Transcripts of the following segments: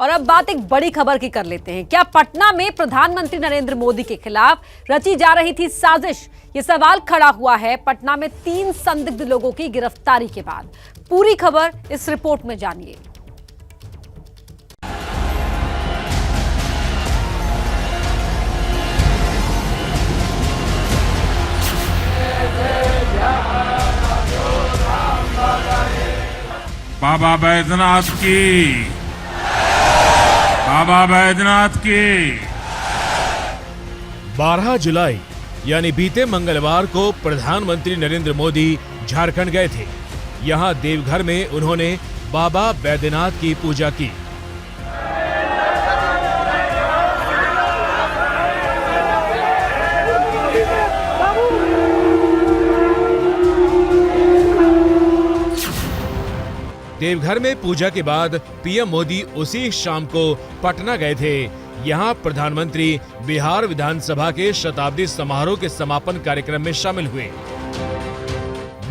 और अब बात एक बड़ी खबर की कर लेते हैं। क्या पटना में प्रधानमंत्री नरेंद्र मोदी के खिलाफ रची जा रही थी साजिश? ये सवाल खड़ा हुआ है पटना में 3 संदिग्ध लोगों की गिरफ्तारी के बाद। पूरी खबर इस रिपोर्ट में जानिए। बाबा बैद्यनाथ की, बाबा बैद्यनाथ की। 12 जुलाई यानी बीते मंगलवार को प्रधानमंत्री नरेंद्र मोदी झारखंड गए थे। यहां देवघर में उन्होंने बाबा बैद्यनाथ की पूजा की। देवघर में पूजा के बाद पीएम मोदी उसी शाम को पटना गए थे। यहां प्रधानमंत्री बिहार विधानसभा के शताब्दी समारोह के समापन कार्यक्रम में शामिल हुए।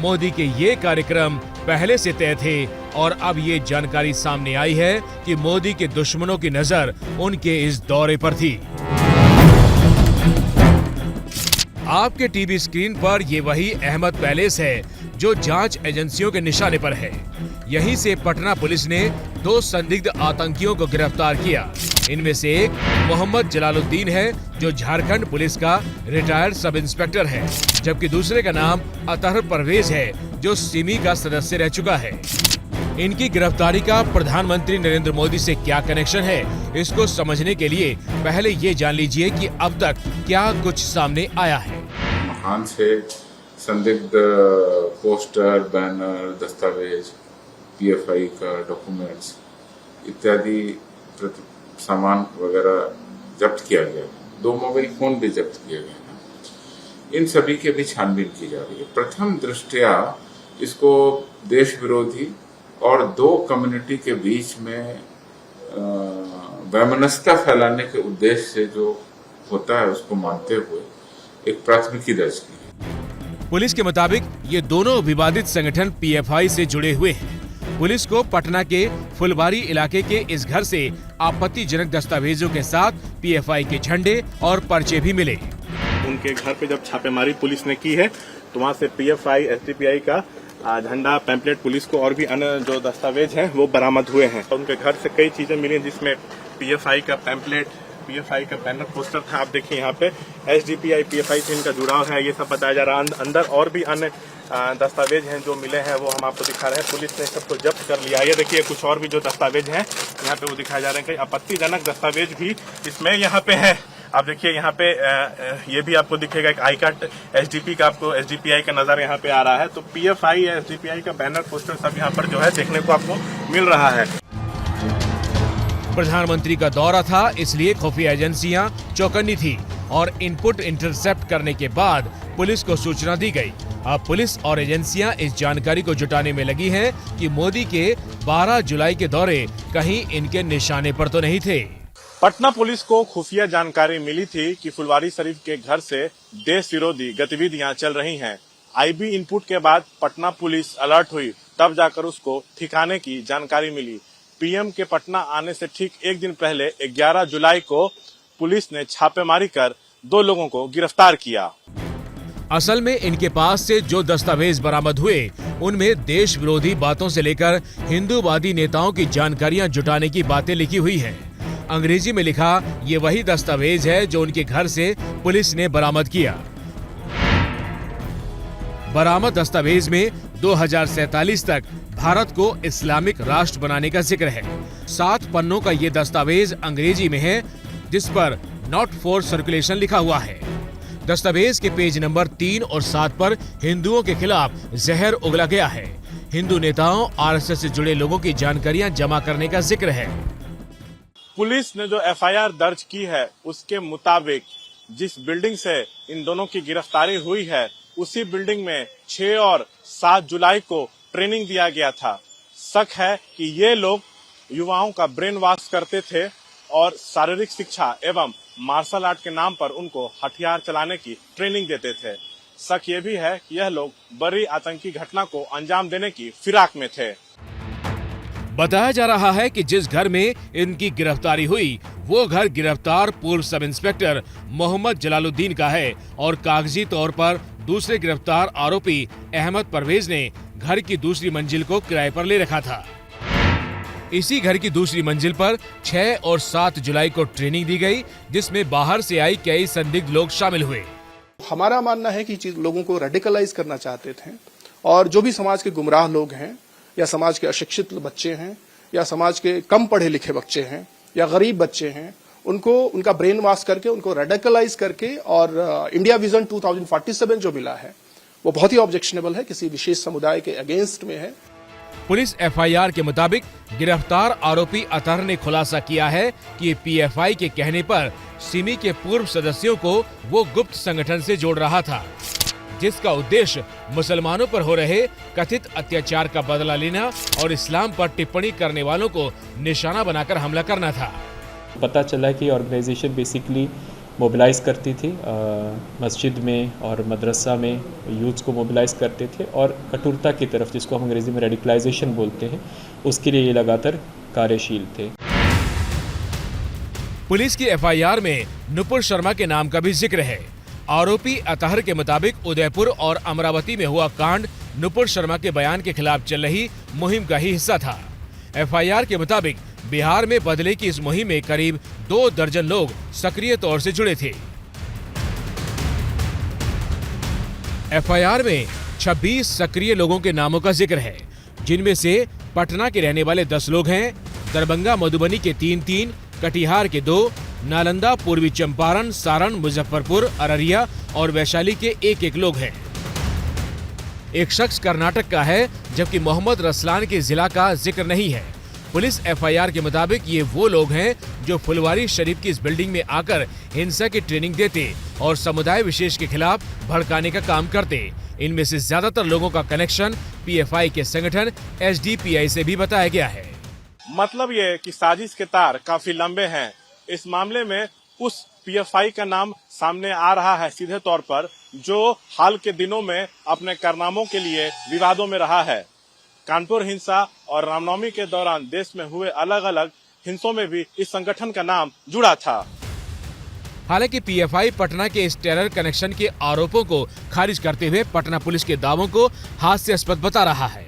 मोदी के ये कार्यक्रम पहले से तय थे और अब ये जानकारी सामने आई है कि मोदी के दुश्मनों की नजर उनके इस दौरे पर थी। आपके टीवी स्क्रीन पर ये वही अहमद पैलेस है जो जांच एजेंसियों के निशाने पर है। यहीं से पटना पुलिस ने 2 संदिग्ध आतंकियों को गिरफ्तार किया। इनमें से एक मोहम्मद जलालुद्दीन है जो झारखंड पुलिस का रिटायर्ड सब इंस्पेक्टर है, जबकि दूसरे का नाम अतहर परवेज है जो सिमी का सदस्य रह चुका है। इनकी गिरफ्तारी का प्रधानमंत्री नरेंद्र मोदी से क्या कनेक्शन है, इसको समझने के लिए पहले ये जान लीजिए कि अब तक क्या कुछ सामने आया है। महान से संदिग्ध पोस्टर, बैनर, दस्तावेज, पीएफआई का डॉक्यूमेंट्स इत्यादि सामान वगैरह जब्त किया गया। 2 मोबाइल फोन भी जब्त किए गए हैं। इन सभी की भी छानबीन की जा रही है। प्रथम दृष्टया इसको देश विरोधी और 2 कम्युनिटी के बीच में वैमनस्यता फैलाने के उद्देश्य से जो होता है उसको मानते हुए एक प्राथमिकी दर्ज की है। पुलिस के मुताबिक ये दोनों विवादित संगठन पीएफआई से जुड़े हुए हैं। पुलिस को पटना के फुलवारी इलाके के इस घर से आपत्तिजनक दस्तावेजों के साथ पीएफआई के झंडे और पर्चे भी मिले। उनके घर पे जब छापेमारी पुलिस ने की है तो वहाँ से पीएफआई, एसडीपीआई का झंडा, पैम्पलेट, पुलिस को और भी अन्य जो दस्तावेज हैं वो बरामद हुए हैं। उनके घर से कई चीजें मिली जिसमें पीएफआई का पैम्पलेट, पीएफआई का बैनर, पोस्टर था। आप देखिए यहाँ पे एसडीपीआई, पीएफआई से इनका जुड़ाव है, ये सब बताया जा रहा है। अंदर और भी अन्य दस्तावेज हैं जो मिले हैं वो हम आपको दिखा रहे हैं। पुलिस ने सबको जब्त कर लिया। ये देखिए कुछ और भी जो दस्तावेज हैं यहाँ पे वो दिखाए जा रहे हैं। कई आपत्तिजनक दस्तावेज भी इसमें यहाँ पे है। आप देखिए यहाँ पे ये भी आपको दिखेगा एक आई कार्ड एसडीपी का, आपको एसडीपीआई का नजर यहाँ पे आ रहा है। तो पीएफआई या एसडीपीआई का बैनर, पोस्टर सब यहाँ पर जो है देखने को आपको मिल रहा है। प्रधानमंत्री का दौरा था, इसलिए खुफिया एजेंसियां चौकन्नी थी और इनपुट इंटरसेप्ट करने के बाद पुलिस को सूचना दी गई। अब पुलिस और एजेंसियां इस जानकारी को जुटाने में लगी हैं कि मोदी के 12 जुलाई के दौरे कहीं इनके निशाने पर तो नहीं थे। पटना पुलिस को खुफिया जानकारी मिली थी कि फुलवारी शरीफ के घर से देश विरोधी गतिविधियां चल रही हैं। आईबी इनपुट के बाद पटना पुलिस अलर्ट हुई, तब जाकर उसको ठिकाने की जानकारी मिली। पीएम के पटना आने से ठीक एक दिन पहले 11 जुलाई को पुलिस ने छापेमारी कर 2 लोगों को गिरफ्तार किया। असल में इनके पास से जो दस्तावेज बरामद हुए उनमें देश विरोधी बातों से लेकर हिंदूवादी नेताओं की जानकारियां जुटाने की बातें लिखी हुई हैं। अंग्रेजी में लिखा ये वही दस्तावेज है जो उनके घर से पुलिस ने बरामद किया। बरामद दस्तावेज में 2047 तक भारत को इस्लामिक राष्ट्र बनाने का जिक्र है। 7 पन्नों का ये दस्तावेज अंग्रेजी में है जिस पर नॉट फॉर सर्कुलेशन लिखा हुआ है। दस्तावेज के पेज नंबर 3 और 7 पर हिंदुओं के खिलाफ जहर उगला गया है। हिंदू नेताओं, आरएसएस से जुड़े लोगों की जानकारियां जमा करने का जिक्र है। पुलिस ने जो एफआईआर दर्ज की है उसके मुताबिक जिस बिल्डिंग से इन दोनों की गिरफ्तारी हुई है उसी बिल्डिंग में 6 और 7 जुलाई को ट्रेनिंग दिया गया था। शक है कि ये लोग युवाओं का ब्रेन वॉश करते थे और शारीरिक शिक्षा एवं मार्शल आर्ट के नाम पर उनको हथियार चलाने की ट्रेनिंग देते थे। शक ये भी है कि यह लोग बड़ी आतंकी घटना को अंजाम देने की फिराक में थे। बताया जा रहा है कि जिस घर में इनकी गिरफ्तारी हुई वो घर गिरफ्तार पूर्व सब इंस्पेक्टर मोहम्मद जलालुद्दीन का है और कागजी तौर पर दूसरे गिरफ्तार आरोपी अहमद परवेज ने घर की दूसरी मंजिल को किराए पर ले रखा था। इसी घर की दूसरी मंजिल पर 6 और 7 जुलाई को ट्रेनिंग दी गई, जिसमें बाहर से आई कई संदिग्ध लोग शामिल हुए। हमारा मानना है कि लोगों को रेडिकलाइज करना चाहते थे और जो भी समाज के गुमराह लोग हैं या समाज के अशिक्षित बच्चे हैं या समाज के कम पढ़े लिखे बच्चे हैं या गरीब बच्चे हैं, उनको उनका ब्रेन वॉश करके उनको रेडिकलाइज करके और इंडिया विजन 2047 जो मिला है वो बहुत ही ऑब्जेक्शनेबल है, किसी विशेष समुदाय के अगेंस्ट में है। पुलिस एफआईआर के मुताबिक गिरफ्तार आरोपी अतहर ने खुलासा किया है कि पीएफआई के कहने पर सिमी के पूर्व सदस्यों को वो गुप्त संगठन से जोड़ रहा था, जिसका उद्देश्य मुसलमानों पर हो रहे कथित अत्याचार का बदला लेना और इस्लाम पर टिप्पणी करने वालों को निशाना बनाकर हमला करना था। पता चला कि ऑर्गेनाइजेशन बेसिकली मोबिलाइज करती थी, मस्जिद में और मदरसा में यूथ्स को मोबिलाइज करते थे और कठोरता की तरफ, जिसको हम अंग्रेजी में रेडिकलाइजेशन बोलते हैं, उसके लिए ये लगातार कार्यशील थे। पुलिस की एफआईआर में नुपुर शर्मा के नाम का भी जिक्र है। आरोपी अतहर के मुताबिक उदयपुर और अमरावती में हुआ कांड नुपुर शर्मा के बयान के खिलाफ चल रही मुहिम का ही हिस्सा था। एफआईआर के मुताबिक बिहार में बदले की इस मुहिम में करीब 2 दर्जन लोग सक्रिय तौर से जुड़े थे। एफआईआर में 26 सक्रिय लोगों के नामों का जिक्र है, जिनमें से पटना के रहने वाले 10 लोग हैं, दरभंगा मधुबनी के 3, कटिहार के 2, नालंदा, पूर्वी चंपारण, सारण, मुजफ्फरपुर, अररिया और वैशाली के 1 लोग हैं। एक शख्स कर्नाटक का है, जबकि मोहम्मद रसलान के जिला का जिक्र नहीं है। पुलिस एफआईआर के मुताबिक ये वो लोग हैं जो फुलवारी शरीफ की इस बिल्डिंग में आकर हिंसा की ट्रेनिंग देते और समुदाय विशेष के खिलाफ भड़काने का काम करते। इनमें से ज्यादातर लोगों का कनेक्शन पीएफआई के संगठन एसडीपीआई से भी बताया गया है। मतलब ये कि साजिश के तार काफी लंबे हैं। इस मामले में उस पीएफआई का नाम सामने आ रहा है सीधे तौर पर, जो हाल के दिनों में अपने कारनामों के लिए विवादों में रहा है। कानपुर हिंसा और रामनवमी के दौरान देश में हुए अलग अलग हिंसों में भी इस संगठन का नाम जुड़ा था। हालांकि पीएफआई पटना के इस टेरर कनेक्शन के आरोपों को खारिज करते हुए पटना पुलिस के दावों को हास्यास्पद बता रहा है।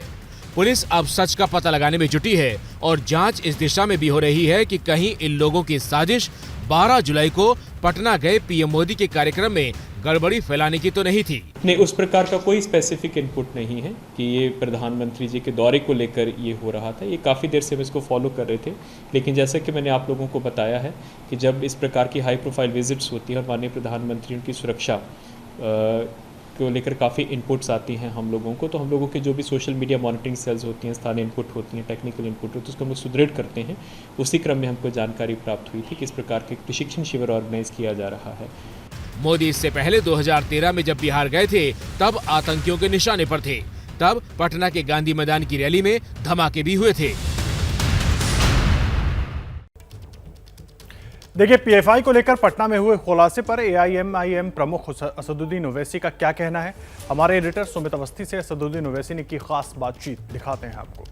पुलिस अब सच का पता लगाने में जुटी है और जांच इस दिशा में भी हो रही है कि कहीं इन लोगों की साजिश 12 जुलाई को पटना गए पीएम मोदी के कार्यक्रम में गड़बड़ी फैलाने की तो नहीं थी। नहीं, उस प्रकार का कोई स्पेसिफिक इनपुट नहीं है कि ये प्रधानमंत्री जी के दौरे को लेकर ये हो रहा था। ये काफ़ी देर से हम इसको फॉलो कर रहे थे, लेकिन जैसा कि मैंने आप लोगों को बताया है कि जब इस प्रकार की हाई प्रोफाइल विजिट्स होती हैं और माननीय प्रधानमंत्री उनकी सुरक्षा को लेकर काफ़ी इनपुट्स आती हैं हम लोगों को, तो हम लोगों के जो भी सोशल मीडिया मॉनिटरिंग सेल्स होती हैं, स्थानीय इनपुट होती हैं, टेक्निकल इनपुट होती है, उसको हम लोग सुदृढ़ करते हैं। उसी क्रम में हमको जानकारी प्राप्त हुई थी कि इस प्रकार के प्रशिक्षण शिविर ऑर्गेनाइज किया जा रहा है। मोदी इससे पहले 2013 में जब बिहार गए थे तब आतंकियों के निशाने पर थे। तब पटना के गांधी मैदान की रैली में धमाके भी हुए थे। देखिए, पीएफआई को लेकर पटना में हुए खुलासे पर एआईएमआईएम प्रमुख असदुद्दीन ओवैसी का क्या कहना है। हमारे एडिटर सुमित अवस्थी से असदुद्दीन ओवैसी ने की खास बातचीत दिखाते हैं आपको।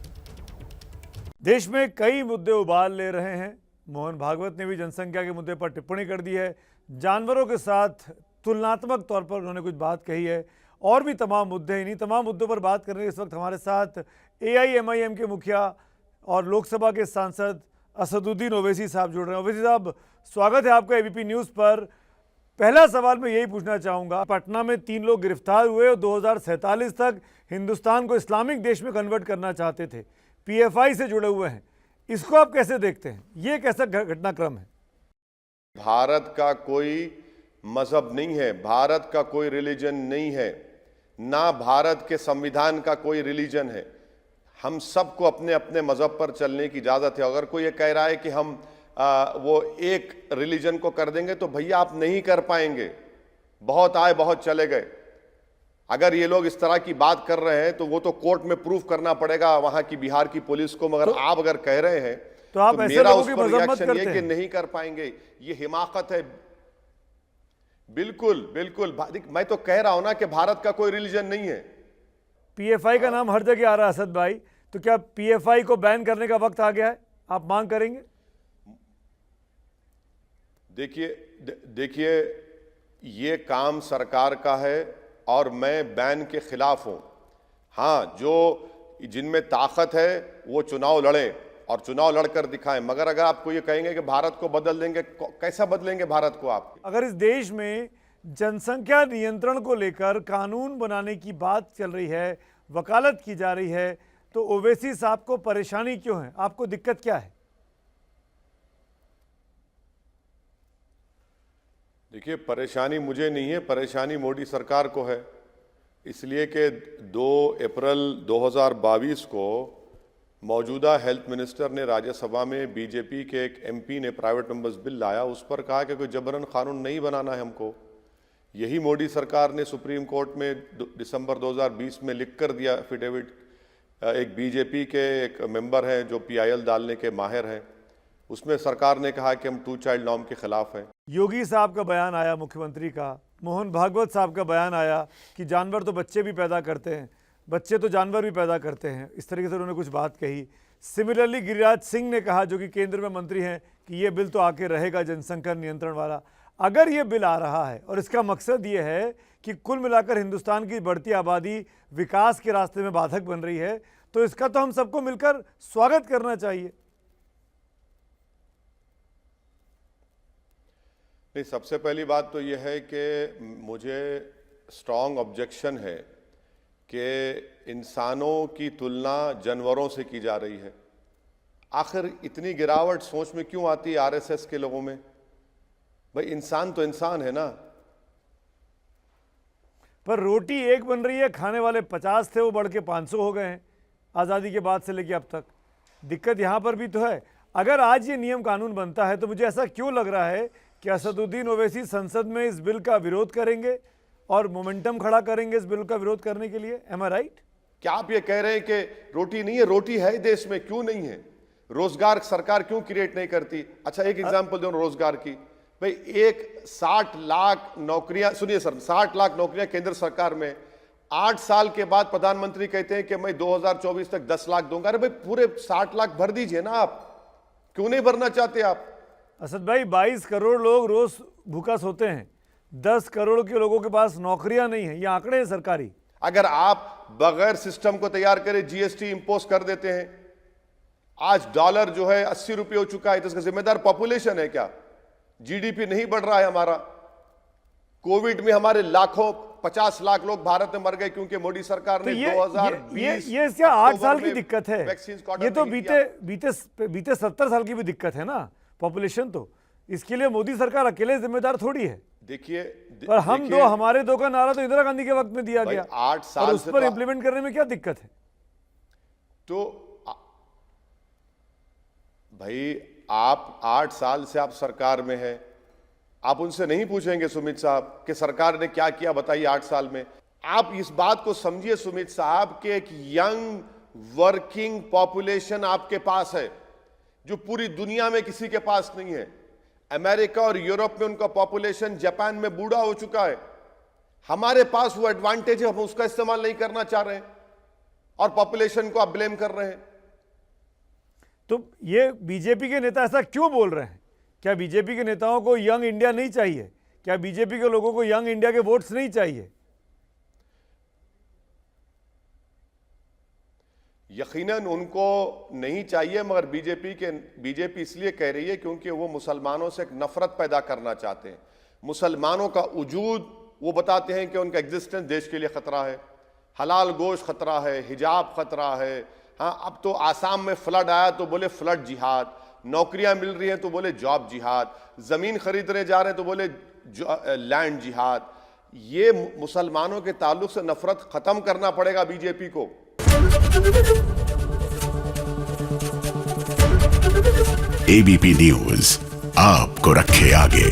देश में कई मुद्दे उबाल ले रहे हैं। मोहन भागवत ने भी जनसंख्या के मुद्दे पर टिप्पणी कर दी है। जानवरों के साथ तुलनात्मक तौर पर उन्होंने कुछ बात कही है। और भी तमाम मुद्दे, इन्हीं तमाम मुद्दों पर बात करने इस वक्त हमारे साथ एआईएमआईएम के मुखिया और लोकसभा के सांसद असदुद्दीन ओवैसी साहब जुड़ रहे हैं। ओवैसी साहब, स्वागत है आपका एबीपी न्यूज़ पर। पहला सवाल मैं यही पूछना चाहूँगा, पटना में 3 लोग गिरफ्तार हुए और 2047 तक हिंदुस्तान को इस्लामिक देश में कन्वर्ट करना चाहते थे, पीएफआई से जुड़े हुए हैं, इसको आप कैसे देखते हैं? ये कैसा घटनाक्रम है? भारत का कोई मजहब नहीं है, भारत का कोई रिलीजन नहीं है, ना भारत के संविधान का कोई रिलीजन है। हम सबको अपने अपने मजहब पर चलने की इजाजत है। अगर कोई ये कह रहा है कि हम वो एक रिलीजन को कर देंगे, तो भैया आप नहीं कर पाएंगे। बहुत आए बहुत चले गए। अगर ये लोग इस तरह की बात कर रहे हैं तो वो तो कोर्ट में प्रूफ करना पड़ेगा वहां की बिहार की पुलिस को। मगर आप अगर कह रहे हैं तो आप ऐसे मेरा लोगों उस की पर मजम्मत रिएक्शन करते ये कि हैं। नहीं कर पाएंगे, ये हिमाकत है। बिल्कुल बिल्कुल, मैं तो कह रहा हूं ना कि भारत का कोई रिलीजन नहीं है। पीएफआई का नाम हर जगह आ रहा है असद भाई। तो क्या पीएफआई को बैन करने का वक्त आ गया है? आप मांग करेंगे? देखिए ये काम सरकार का है और मैं बैन के खिलाफ हूं। हाँ, जो जिनमें ताकत है वो चुनाव लड़ें और चुनाव लड़कर दिखाएं, मगर अगर आपको ये कहेंगे कि भारत को बदल देंगे, कैसा बदलेंगे भारत को आप? अगर इस देश में जनसंख्या नियंत्रण को लेकर कानून बनाने की बात चल रही है, वकालत की जा रही है, तो ओवैसी साहब को परेशानी क्यों है? आपको दिक्कत क्या है? देखिए, परेशानी मुझे नहीं है, परेशानी मोदी सरकार को है। इसलिए कि 2 अप्रैल 2022 को मौजूदा हेल्थ मिनिस्टर ने राज्यसभा में बीजेपी के एक एमपी ने प्राइवेट मेंबर्स बिल लाया, उस पर कहा कि कोई जबरन कानून नहीं बनाना है हमको। यही मोदी सरकार ने सुप्रीम कोर्ट में दिसंबर 2020 में लिख कर दिया एफिडेविट। एक बीजेपी के एक मेंबर हैं जो पीआईएल डालने के माहिर हैं, उसमें सरकार ने कहा कि हम 2 चाइल्ड नॉर्म के खिलाफ हैं। योगी साहब का बयान आया, मुख्यमंत्री का, मोहन भागवत साहब का बयान आया कि जानवर तो बच्चे भी पैदा करते हैं, बच्चे तो जानवर भी पैदा करते हैं, इस तरीके से उन्होंने कुछ बात कही। सिमिलरली गिरिराज सिंह ने कहा, जो कि केंद्र में मंत्री हैं, कि ये बिल तो आके रहेगा जनसंख्या नियंत्रण वाला। अगर ये बिल आ रहा है और इसका मकसद ये है कि कुल मिलाकर हिंदुस्तान की बढ़ती आबादी विकास के रास्ते में बाधक बन रही है, तो इसका तो हम सबको मिलकर स्वागत करना चाहिए। नहीं, सबसे पहली बात तो यह है कि मुझे स्ट्रॉन्ग ऑब्जेक्शन है कि इंसानों की तुलना जानवरों से की जा रही है। आखिर इतनी गिरावट सोच में क्यों आती है आरएसएस के लोगों में? भाई, इंसान तो इंसान है ना। पर रोटी एक बन रही है, खाने वाले 50 थे, वो बढ़ के 500 हो गए हैं आज़ादी के बाद से लेके अब तक। दिक्कत यहाँ पर भी तो है। अगर आज ये नियम कानून बनता है तो मुझे ऐसा क्यों लग रहा है कि असदुद्दीन ओवैसी संसद में इस बिल का विरोध करेंगे और मोमेंटम खड़ा करेंगे इस बिल का विरोध करने के लिए। एम आई राइट? क्या आप ये कह रहे हैं कि रोटी नहीं है? रोटी है देश में, क्यों नहीं है? रोजगार सरकार क्यों क्रिएट नहीं करती? अच्छा, एक एग्जांपल दो रोजगार की। भाई, एक 60 लाख नौकरियां, सुनिए सर, 60 लाख नौकरियां केंद्र सरकार में, 8 साल के बाद प्रधानमंत्री कहते हैं कि मैं 2024 तक 10 लाख दूंगा। अरे भाई, पूरे 60 लाख भर दीजिए ना। आप क्यों नहीं भरना चाहते आप? असद भाई, 22 करोड़ लोग रोज भूखा सोते हैं, 10 करोड़ के लोगों के पास नौकरियां नहीं है, ये आंकड़े हैं सरकारी। अगर आप बगैर सिस्टम को तैयार करे जीएसटी इंपोज कर देते हैं, आज डॉलर जो है 80 रुपये हो चुका है, तो इसका जिम्मेदार पॉपुलेशन है क्या? जीडीपी नहीं बढ़ रहा है हमारा। कोविड में हमारे लाखों 50 लाख लोग भारत में मर गए क्योंकि मोदी सरकार ने 2020 ये इसका 8 साल की दिक्कत है। वैक्सीन ये तो बीते 70 साल की भी दिक्कत है ना पॉपुलेशन। तो इसके लिए मोदी सरकार अकेले जिम्मेदार थोड़ी है। देखिए, पर हमारे दो का नारा तो इंदिरा गांधी के वक्त में दिया गया, 8 साल और उस पर इंप्लीमेंट करने में क्या दिक्कत है? तो भाई, आप 8 साल से आप सरकार में हैं, आप उनसे नहीं पूछेंगे सुमित साहब कि सरकार ने क्या किया बताइए 8 साल में? आप इस बात को समझिए सुमित साहब कि एक यंग वर्किंग पॉपुलेशन आपके पास है जो पूरी दुनिया में किसी के पास नहीं है। अमेरिका और यूरोप में उनका पॉपुलेशन, जापान में बूढ़ा हो चुका है। हमारे पास वो एडवांटेज है, हम उसका इस्तेमाल नहीं करना चाह रहे हैं और पॉपुलेशन को आप ब्लेम कर रहे हैं। तो ये बीजेपी के नेता ऐसा क्यों बोल रहे हैं? क्या बीजेपी के नेताओं को यंग इंडिया नहीं चाहिए? क्या बीजेपी के लोगों को यंग इंडिया के वोट्स नहीं चाहिए? यकीनन उनको नहीं चाहिए, मगर बीजेपी इसलिए कह रही है क्योंकि वो मुसलमानों से एक नफरत पैदा करना चाहते हैं। मुसलमानों का वजूद वो बताते हैं कि उनका एग्जिस्टेंस देश के लिए खतरा है। हलाल गोश्त खतरा है, हिजाब खतरा है। हाँ, अब तो आसाम में फ्लड आया तो बोले फ्लड जिहाद, नौकरियां मिल रही हैं तो बोले जॉब जिहाद, जमीन खरीदने जा रहे हैं तो बोले लैंड जिहाद। ये मुसलमानों के ताल्लुक से नफरत खत्म करना पड़ेगा बीजेपी को। एबीपी न्यूज आपको रखे आगे।